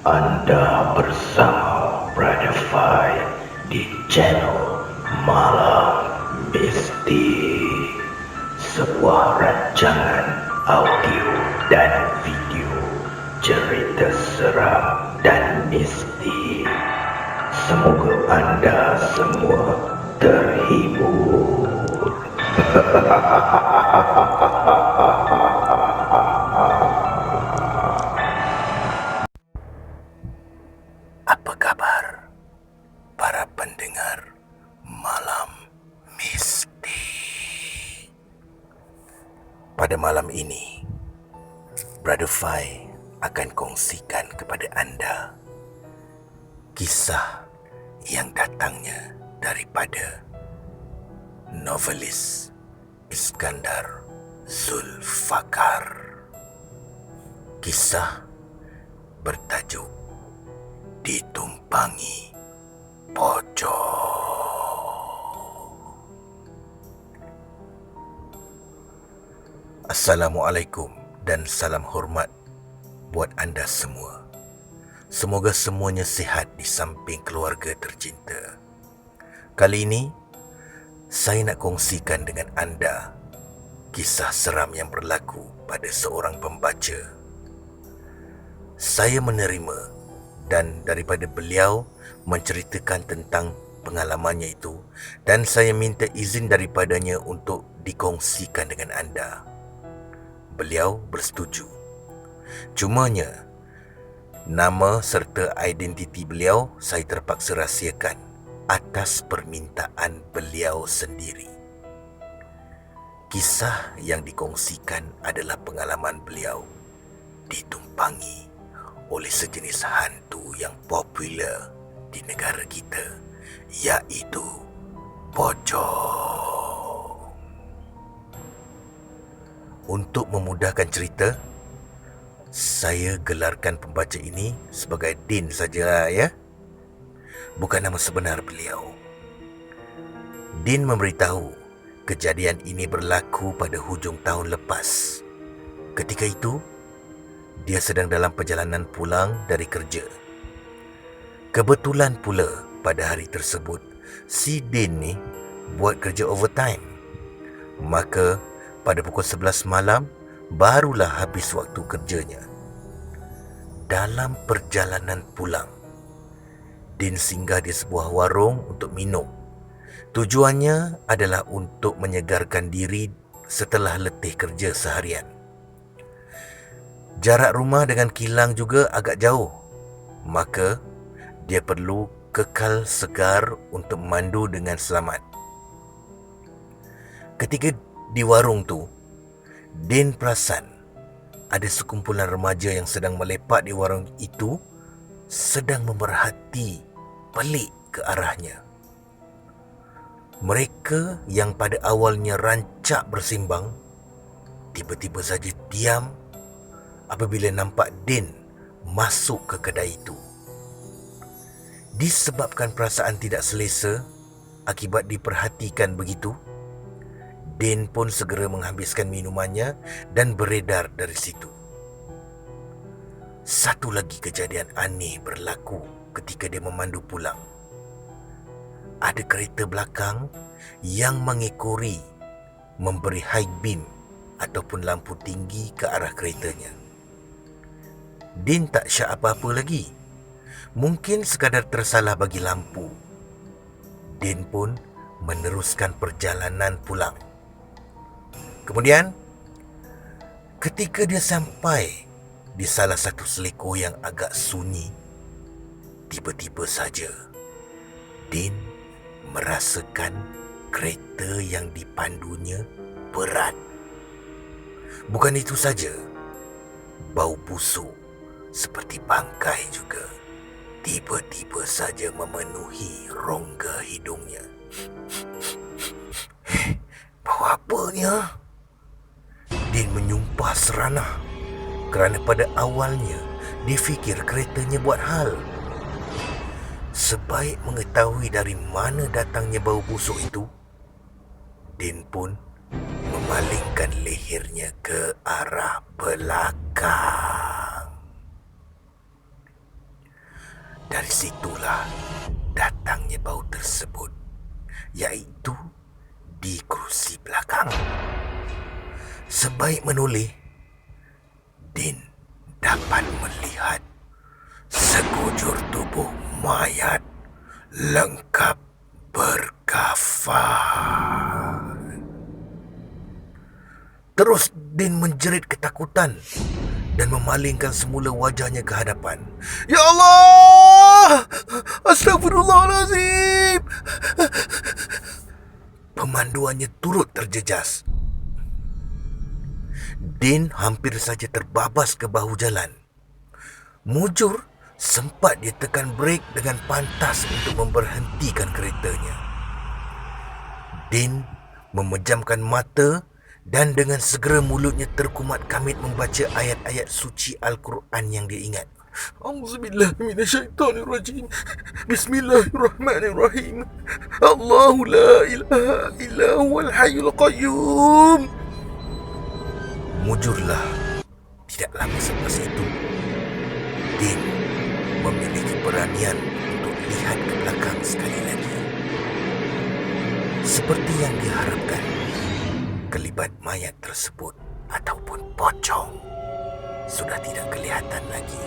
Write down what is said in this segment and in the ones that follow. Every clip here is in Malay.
Anda bersama Brother Fai di channel Malam Mistik, sebuah rancangan audio dan video cerita seram dan mistik. Semoga Anda semua terhibur. Apa kabar para pendengar Malam Mistik? Pada malam ini, Brother Fai akan kongsikan kepada anda kisah yang datangnya daripada novelis Iskandar Zulfakar. Kisah bertajuk Ditumpangi Pocong. Assalamualaikum dan salam hormat buat anda semua. Semoga semuanya sihat di samping keluarga tercinta. Kali ini, saya nak kongsikan dengan anda kisah seram yang berlaku pada seorang pembaca. Saya menerima dan daripada beliau menceritakan tentang pengalamannya itu, dan saya minta izin daripadanya untuk dikongsikan dengan anda. Beliau bersetuju. Cumanya, nama serta identiti beliau saya terpaksa rahsiakan atas permintaan beliau sendiri. Kisah yang dikongsikan adalah pengalaman beliau ditumpangi oleh sejenis hantu yang popular di negara kita, iaitu pocong. Untuk memudahkan cerita, saya gelarkan pembaca ini sebagai Din saja, ya. Bukan nama sebenar beliau. Din memberitahu kejadian ini berlaku pada hujung tahun lepas. Ketika itu, dia sedang dalam perjalanan pulang dari kerja. Kebetulan pula pada hari tersebut, si Din ni buat kerja overtime. Maka pada pukul 11 malam, barulah habis waktu kerjanya. Dalam perjalanan pulang, Din singgah di sebuah warung untuk minum. Tujuannya adalah untuk menyegarkan diri setelah letih kerja seharian. Jarak rumah dengan kilang juga agak jauh, maka dia perlu kekal segar untuk memandu dengan selamat. Ketika di warung tu, Din perasan ada sekumpulan remaja yang sedang melepak di warung itu sedang memerhati pelik ke arahnya. Mereka yang pada awalnya rancak bersimbang, tiba-tiba saja diam apabila nampak Din masuk ke kedai itu. Disebabkan perasaan tidak selesa akibat diperhatikan begitu, Din pun segera menghabiskan minumannya dan beredar dari situ. Satu lagi kejadian aneh berlaku ketika dia memandu pulang. Ada kereta belakang yang mengekori, memberi high beam ataupun lampu tinggi ke arah keretanya. Din tak syak apa-apa lagi. Mungkin sekadar tersalah bagi lampu. Din pun meneruskan perjalanan pulang. Kemudian, ketika dia sampai di salah satu seleko yang agak sunyi, tiba-tiba saja Din merasakan kereta yang dipandunya berat. Bukan itu saja, bau busuk seperti bangkai juga tiba-tiba saja memenuhi rongga hidungnya. Bau apanya? Din menyumpah seranah kerana pada awalnya difikir keretanya buat hal. Sebaik mengetahui dari mana datangnya bau busuk itu, Din pun memalingkan lehernya ke arah belakang. situlah datangnya bau tersebut, iaitu di kerusi belakang. Sebaik menoleh, Din dapat melihat sekujur tubuh mayat lengkap berkafan. Terus Din menjerit ketakutan dan memalingkan semula wajahnya ke hadapan. Ya Allah! Astagfirullahalazim! Pemanduannya turut terjejas. Din hampir saja terbabas ke bahu jalan. Mujur sempat dia tekan brek dengan pantas untuk memberhentikan keretanya. Din memejamkan mata dan dengan segera mulutnya terkumat kamit membaca ayat-ayat suci Al-Quran yang dia ingat. Auzubillahi minasyaitonirrajim. Bismillahirrahmanirrahim. Allahu la ilaha illa huwal hayyul qayyum. Mujurlah, tidak lama selepas itu, Din memiliki keberanian untuk lihat ke belakang sekali lagi. Seperti yang diharapkan, kelibat mayat tersebut ataupun pocong sudah tidak kelihatan lagi.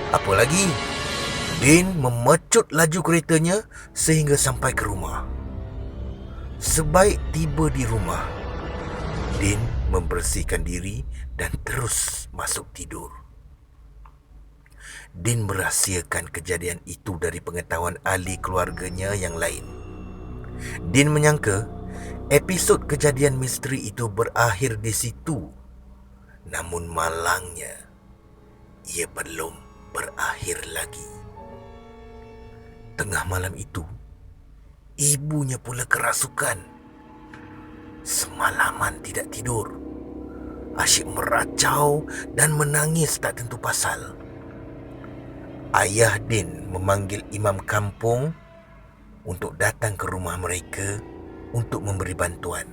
Apalagi, Din memecut laju keretanya sehingga sampai ke rumah. Sebaik tiba di rumah, Din membersihkan diri dan terus masuk tidur. Din merahsiakan kejadian itu dari pengetahuan ahli keluarganya yang lain. Din menyangka episod kejadian misteri itu berakhir di situ. Namun malangnya, ia belum berakhir lagi. Tengah malam itu, ibunya pula kerasukan. Semalaman tidak tidur, asyik meracau dan menangis tak tentu pasal. Ayah Din memanggil imam kampung untuk datang ke rumah mereka untuk memberi bantuan.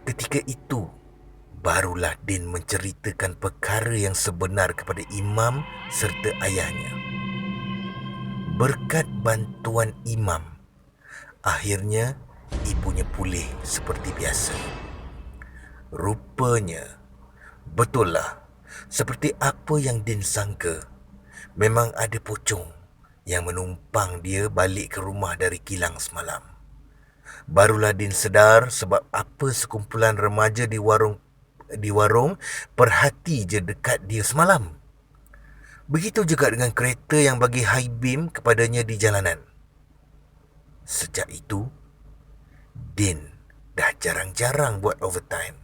Ketika itu, barulah Din menceritakan perkara yang sebenar kepada imam serta ayahnya. Berkat bantuan imam, akhirnya ibunya pulih seperti biasa. Rupanya, betullah seperti apa yang Din sangka. Memang ada pocong yang menumpang dia balik ke rumah dari kilang semalam. Barulah Din sedar sebab apa sekumpulan remaja di warung perhati je dekat dia semalam. Begitu juga dengan kereta yang bagi high beam kepadanya di jalanan. Sejak itu, Din dah jarang-jarang buat overtime.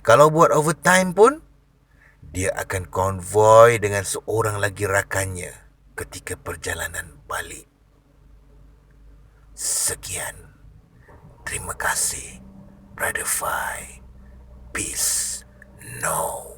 Kalau buat overtime pun, dia akan konvoi dengan seorang lagi rakannya ketika perjalanan balik. Sekian. Terima kasih, Brother Fai. Peace. No.